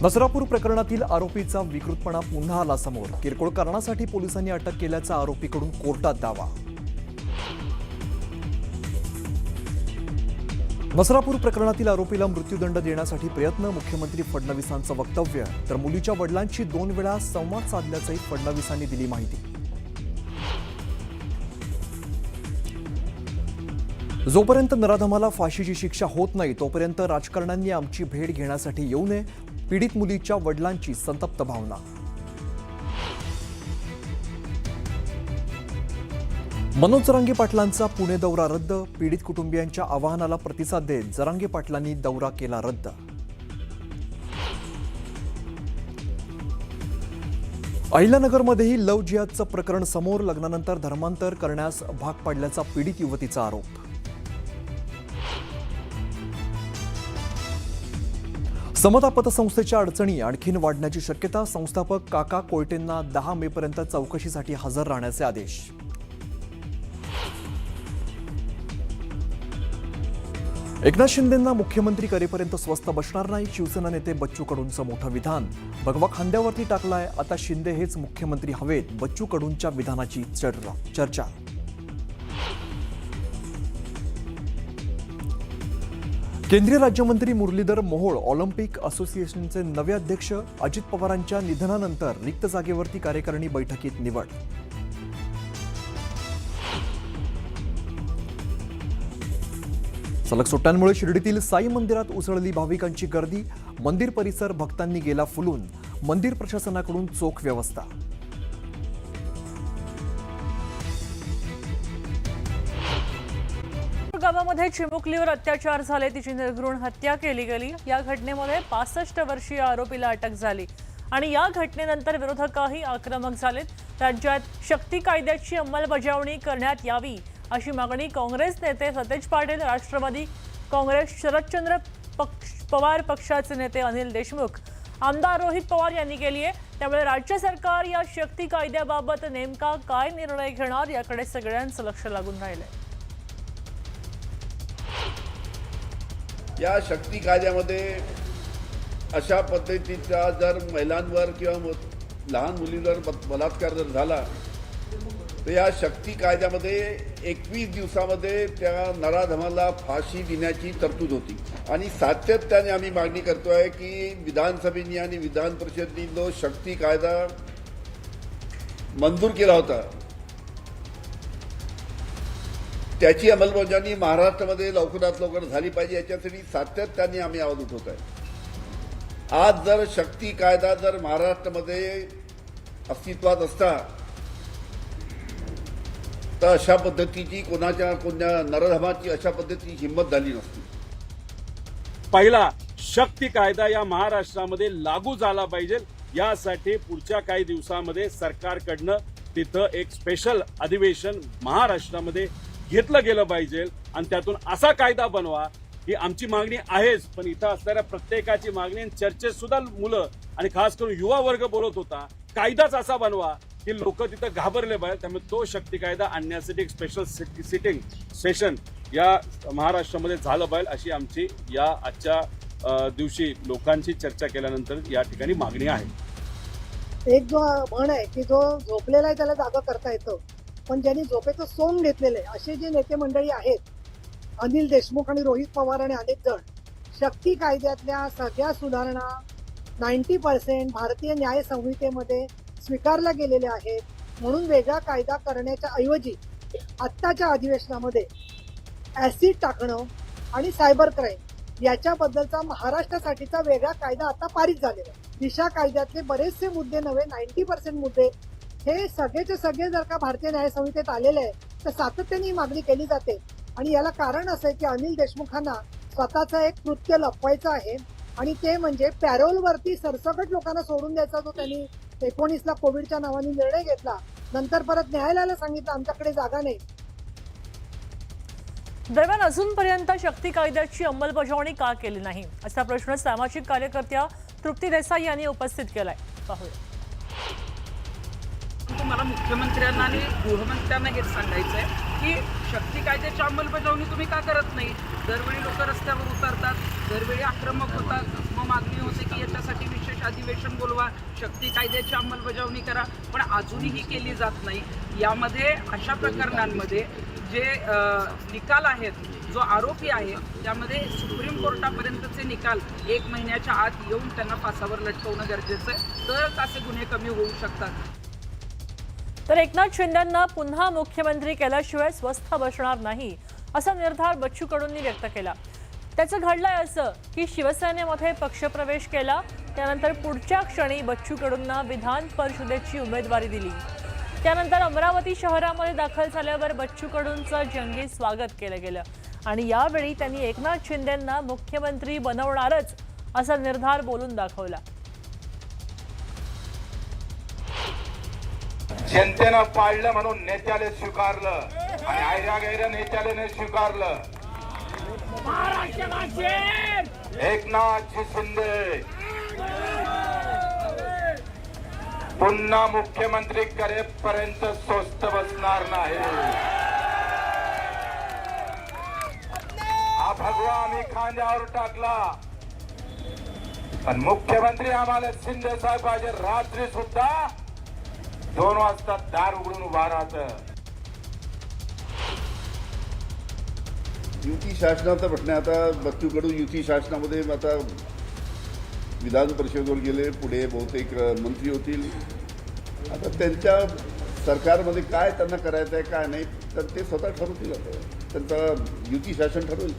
नसरापूर प्रकरणातील आरोपीचा विकृतपणा पुन्हा आला समोर। किरकोळ कारणासाठी पोलिसांनी अटक केल्याचा आरोपीकडून कोर्टात दावा। नसरापूर प्रकरणातील आरोपीला मृत्यूदंड देण्यासाठी प्रयत्न, मुख्यमंत्री फडणवीसांचं वक्तव्य। तर मुलीच्या वडिलांशी 2 वेळा संवाद साधल्याचंही फडणवीसांनी दिली माहिती। जोपर्यंत नराधमाला फाशीची शिक्षा होत नाही तोपर्यंत राजकारण्यांनी आमची भेट घेण्यासाठी येऊ नये, पीडित मुलीच्या वडिलांची संतप्त भावना। मनोज जरांगे पाटलांचा पुणे दौरा रद्द, पीडित कुटुंबियांच्या आवाहनाला प्रतिसाद देत जरांगे पाटलांनी दौरा केला रद्द। अहिल्यानगरमध्येही लव्ह जिहादचं प्रकरण समोर, लग्नानंतर धर्मांतर करण्यास भाग पाडल्याचा पीडित युवतीचा आरोप। समता पतसंस्थेच्या अडचणी आणखीन वाढण्याची शक्यता, संस्थापक काका कोयटेंना 10 मेपर्यंत चौकशीसाठी हजर राहण्याचे आदेश। एकनाथ शिंदेंना मुख्यमंत्री करेपर्यंत स्वस्त बसणार नाही, शिवसेना नेते बच्चू कडूंचं मोठं विधान। भगवा खांद्यावरती टाकलाय, आता शिंदे हेच मुख्यमंत्री हवेत, बच्चू कडूंच्या विधानाची चर्चा। केंद्रीय राज्यमंत्री मुरलीधर मोहोळ ऑलिम्पिक असोसिएशनचे नवे अध्यक्ष, अजित पवारांच्या निधनानंतर रिक्त जागेवरती कार्यकारिणी बैठकीत निवड। सलग सुट्ट्यांमुळे शिर्डीतील साई मंदिरात उसळली भाविकांची गर्दी, मंदिर परिसर भक्तांनी गेला फुलून, मंदिर प्रशासनाकडून चोख व्यवस्था। गावामध्ये चिमुकलीवर अत्याचार झाले, तिची निर्घृण हत्या केली गेली। या घटनेमध्ये 65 वर्षीय आरोपीला अटक झाली आणि या घटनेनंतर विरोधकही आक्रमक झालेत। राज्यात शक्ती कायद्याची अंमलबजावणी करण्यात यावी अशी मागणी काँग्रेस नेते सतेज पाटील, राष्ट्रवादी काँग्रेस शरदचंद्र पवार पक्षाचे नेते अनिल देशमुख, आमदार रोहित पवार यांनी केली आहे। त्यामुळे राज्य सरकार या शक्ती कायद्याबाबत नेमका काय निर्णय घेणार याकडे सगळ्यांचं लक्ष लागून राहिलंय। या शक्ती कायद्यामध्ये अशा पद्धतीचा जर महिलांवर किंवा लहान मुलींवर बलात्कार जर झाला तर या शक्ती कायद्यामध्ये 21 दिवसामध्ये त्या नराधमाला फाशी देण्याची तरतूद होती आणि सातत्याने आम्ही मागणी करतोय की विधानसभेने आणि विधान परिषदेने जो शक्ती कायदा मंजूर केला होता त्याची अंमलबजावणी महाराष्ट्रामध्ये लवकरात लवकर झाली पाहिजे, याच्यासाठी सातत्याने आम्ही आवाज उठवत आहे। आज जर शक्ती कायदा जर महाराष्ट्रामध्ये अस्तित्वात असता तर अशा पद्धतीची कोणत्या नरधमाची अशा पद्धतीची हिंमत झाली नसती। पहिला शक्ती कायदा या महाराष्ट्रामध्ये लागू झाला पाहिजे, यासाठी पुढच्या काही दिवसामध्ये सरकारकडनं तिथं एक स्पेशल अधिवेशन महाराष्ट्रामध्ये घेतलं गेलं पाहिजे आणि त्यातून असा कायदा बनवा ही आमची मागणी आहेच। पण इथं असणाऱ्या प्रत्येकाची मागणी आणि चर्चेत सुद्धा मुलं आणि खास करून युवा वर्ग बोलत होता, कायदाच असा बनवा की लोक तिथं घाबरले पाहिजे। त्यामुळे तो शक्ती कायदा आणण्यासाठी एक स्पेशल सिटिंग सेशन या महाराष्ट्रामध्ये झालं पाहिजे अशी आमची या आजच्या दिवशी लोकांची चर्चा केल्यानंतर या ठिकाणी मागणी आहे। एक जो म्हण आहे की जो झोपलेला आहे त्याला जागा करता येतं, पण ज्यांनी झोपेचं सोंग घेतलेलं आहे असे जे नेते मंडळी आहेत, अनिल देशमुख आणि रोहित पवार आणि अनेक जण, शक्ती कायद्यातल्या सगळ्या सुधारणा 90% भारतीय न्याय संहितेमध्ये स्वीकारल्या गेलेल्या आहेत, म्हणून वेगळा कायदा करण्याच्या ऐवजी आत्ताच्या अधिवेशनामध्ये ऍसिड टाकणं आणि सायबर क्राईम याच्याबद्दलचा महाराष्ट्रासाठीचा वेगळा कायदा आता पारित झालेला आहे। दिशा कायद्यातले बरेचसे मुद्दे नव्हे, 90% मुद्दे हे सगळेचे सगळे जर का भारतीय न्याय संहितेत आलेले आहे तर सातत्याने ही मागणी केली जाते। आणि याला कारण असं आहे की अनिल देशमुखांना स्वतःचं एक कृत्य लपवायचं आहे आणि ते म्हणजे पॅरोलवरती सरसकट लोकांना सोडून द्यायचा जो त्यांनी 19ला कोविडच्या नावाने निर्णय घेतला, नंतर परत न्यायालयाला सांगितलं आमच्याकडे जागा नाही। दरम्यान अजूनपर्यंत शक्ती कायद्याची अंमलबजावणी का केली नाही असा प्रश्न सामाजिक कार्यकर्त्या तृप्ती देसाई यांनी उपस्थित केलाय। पाहूया। मला मुख्यमंत्र्यांना आणि गृहमंत्र्यांना हेच सांगायचं आहे की शक्ती कायद्याची अंमलबजावणी तुम्ही का करत नाही? दरवेळी लोक रस्त्यावर उतरतात, दरवेळी आक्रमक होतात, मग मागणी होते की याच्यासाठी विशेष विशेष अधिवेशन बोलवा, शक्ती कायद्याची अंमलबजावणी करा, पण अजूनही केली जात नाही. यामध्ये अशा प्रकरणांमध्ये जे निकाल आहेत, जो आरोपी आहे त्यामध्ये सुप्रीम कोर्टापर्यंतचे निकाल 1 महिन्याच्या आत येऊन त्यांना फासावर लटकवणं गरजेचं आहे, तरच असे गुन्हे कमी होऊ शकतात. तर एकनाथ शिंदेंना पुन्हा मुख्यमंत्री केल्याशिवाय स्वस्थ बसणार नाही असा निर्धार बच्चू कडूंनी व्यक्त केला. त्याचं घडलंय असं की शिवसेनेमध्ये पक्षप्रवेश केला, त्यानंतर पुढच्या क्षणी बच्चू कडूंना विधान परिषदेची उमेदवारी दिली. त्यानंतर अमरावती शहरामध्ये दाखल झाल्यावर बच्चू कडूंचं जंगी स्वागत केलं गेलं आणि यावेळी त्यांनी एकनाथ शिंदेंना मुख्यमंत्री बनवणारच असा निर्धार बोलून दाखवला. जनतेनं पाळलं म्हणून नेत्याला स्वीकारलं आणि आयऱ्या गैऱ्या नेत्याला स्वीकारलं. एकनाथ शिंदे पुन्हा मुख्यमंत्री करेपर्यंत स्वस्थ बसणार नाही. हा भगवा आम्ही खांद्यावर टाकला, पण मुख्यमंत्री आम्हाला शिंदे साहेब पाहिजे. रात्री सुद्धा 2 वाजता दार उघडून उभा राहतं. युती शासनाचा प्रश्न आहे. आता बच्चू कडू युती शासनामध्ये आता विधान परिषदेवर गेले, पुढे बहुतेक मंत्री होतील. आता त्यांच्या सरकारमध्ये काय त्यांना करायचं आहे काय नाही तर ते स्वतः ठरवतील. आता त्यांचा युती शासन ठरवेल.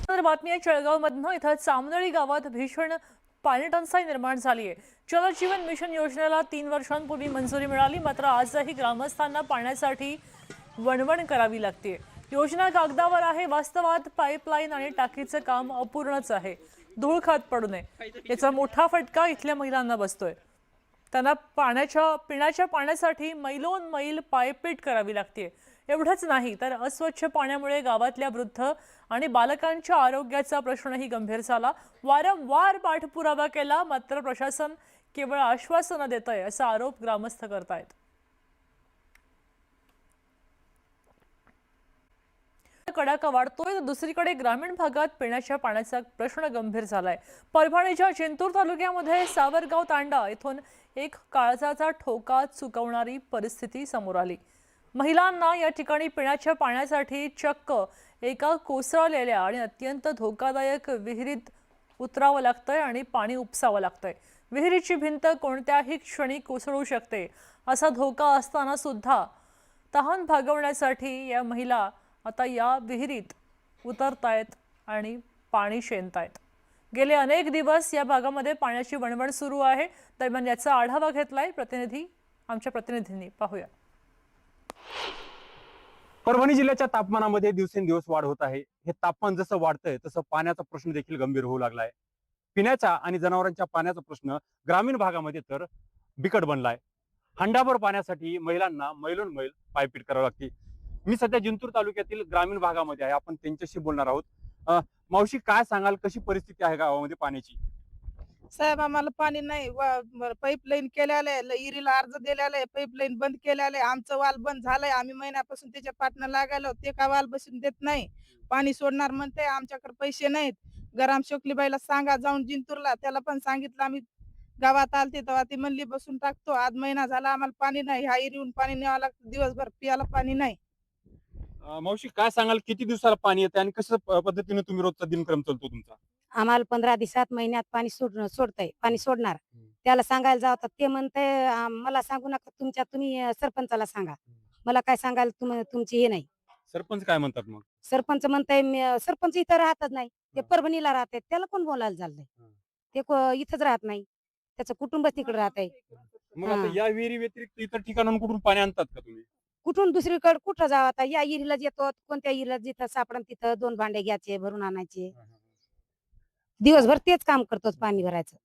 तर बातमी आहे जळगावमधनं. इथं चामनळी गावात भीषण पाणी टंचाई निर्माण झाली आहे. जलजीवन मिशन योजनेला 3 वर्षांपूर्वी मंजुरी मिळाली, मात्र आजही ग्रामस्थांना पाण्यासाठी वणवण करावी लागते. योजना कागदावर आहे, वास्तवात पाईपलाईन आणि टाकीचं काम अपूर्णच आहे. धूळ खात पडू नये याचा मोठा फटका इथल्या महिलांना बसतोय. त्यांना पिण्याच्या पाण्यासाठी मैलोन मैल पायपीट करावी लागते. एवढंच नाही तर अस्वच्छ पाण्यामुळे गावातल्या वृद्ध आणि बालकांच्या आरोग्याचा प्रश्नही गंभीर झाला. वारंवार पाठपुरावा केला, मात्र प्रशासन केवळ आश्वासनं देतंय असा आरोप ग्रामस्थ करतायत. कडाका वाढतोय तर दुसरीकडे ग्रामीण भागात पिण्याच्या पाण्याचा प्रश्न गंभीर झालाय. परभणीच्या जिंतूर तालुक्यामध्ये सावरगाव तांडा येथून एक काळजाचा ठोका चुकवणारी परिस्थिती समोर आली. महिलांना या ठिकाणी पिण्याच्या पाण्यासाठी चक्क एका कोसळलेल्या आणि अत्यंत धोकादायक विहिरीत उतरावं लागतंय आणि पाणी उपसावं लागतंय. विहिरीची भिंत कोणत्याही क्षणी कोसळू शकते असा धोका असताना सुद्धा तहान भागवण्यासाठी या महिला आता या विहिरीत उतरतायत आणि पाणी शेणतायत. गेले अनेक दिवस या भागामध्ये पाण्याची वणवण सुरू आहे. दरम्यान याचा आढावा घेतलाय आमच्या प्रतिनिधींनी. पाहूया. परभणी जिल्ह्याच्या तापमानामध्ये दिवसेंदिवस वाढ होत आहे. हे तापमान जसं वाढतंय तसं पाण्याचा प्रश्न देखील गंभीर होऊ लागलाय. पिण्याच्या आणि जनावरांच्या पाण्याचा प्रश्न ग्रामीण भागामध्ये तर बिकट बनलाय. हंडाभर पाण्यासाठी महिलांना मैलोन मैल पायपीट करावी लागते. मी सध्या जिंतूर तालुक्यातील ग्रामीण भागामध्ये आहे. आपण त्यांच्याशी बोलणार आहोत. मावशी, काय सांगाल, कशी परिस्थिती आहे गावामध्ये पाण्याची? साहेब, आम्हाला पाणी नाही. पाईपलाईन केलेलं आहे, इरीला अर्ज दिलेला आहे, पाईपलाईन बंद केलेलं आहे. आमचं वाल बंद झालंय. आम्ही महिन्यापासून त्याच्या पाठनं लागायलो, ते का वाल बसून देत नाही. पाणी सोडणार म्हणते, आमच्याकडे पैसे नाहीत. गरम शोकलीबाईला सांगा जाऊन जिंतूरला, त्याला पण सांगितलं. आम्ही गावात आलते तेव्हा ती म्हणली बसून टाकतो. आज महिना झाला आम्हाला पाणी नाही. ह्या इरीहून पाणी न्यावं लागतं, दिवसभर पियाला पाणी नाही. मावशी, काय सांगाल, किती दिवसाला पाणी येते आणि कशा पद्धतीने तुम्ही रोजचा दिनक्रम चालतो तुमचा? आम्हाला 15 दिवसात महिन्यात पाणी सोडतंय. पाणी सोडणार त्याला सांगायला जावं, ते म्हणते मला सांगू नका, तुम्ही सरपंचाला सांगा. मला काय सांगायला तुमची हे नाही. सरपंच काय म्हणतात मग? सरपंच म्हणताय सरपंच इथं राहतच नाही, ते परभणीला राहते. त्याला कोण बोलायला चाललंय? ते इथंच राहत नाही, त्याचं कुटुंब तिकडे राहत आहे. मग आता या विहिरी व्यतिरिक्त इतर ठिकाणाहून कुठून पाणी आणतात का तुम्ही? कुठून दुसरीकडे कुठं जावं? आता या इरीला येतो, कोणत्या इरीला जिथं सापडन तिथं 2 भांडे घ्यायचे, भरून आणायचे. दिवसभर तेच काम करतोच, पाणी भरायचं.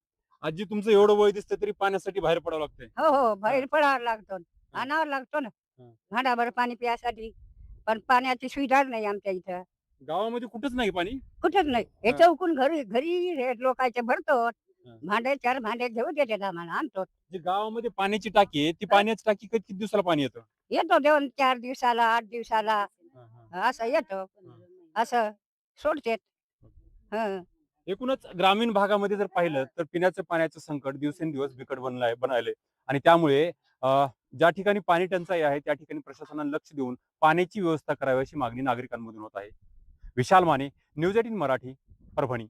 आजी, तुमचं एवढं वय दिसतं तरी पाण्यासाठी बाहेर पडावं लागतंय. हो, बाहेर पडावं लागतो, आणावं लागतो ना भांडाभर पाणी प्यायसाठी. पण पाण्याची सुविधा नाही आमच्या इथं. गावामध्ये कुठंच नाही पाणी? कुठंच नाही. हे चौकून घरी लोकांचे भरतो, भांडे 4 भांडे घेऊन देतात आम्हाला, आणतो. जे गावामध्ये पाण्याची टाकी आहे, ती पाण्याची टाकी किती दिवसाला पाणी येतं? येतो 2-4 दिवसाला, 8 दिवसाला असं येतो, असं सोडतेत. एकूणच ग्रामीण भागामध्ये जर पाहिलं तर पिण्याच्या पाण्याचं संकट दिवसेंदिवस बिकट बनायले आणि त्यामुळे ज्या ठिकाणी पाणी टंचाई आहे त्या ठिकाणी प्रशासनाने लक्ष देऊन पाण्याची व्यवस्था करावी अशी मागणी नागरिकांमधून होत आहे. विशाल माने, न्यूज 18 मराठी, परभणी.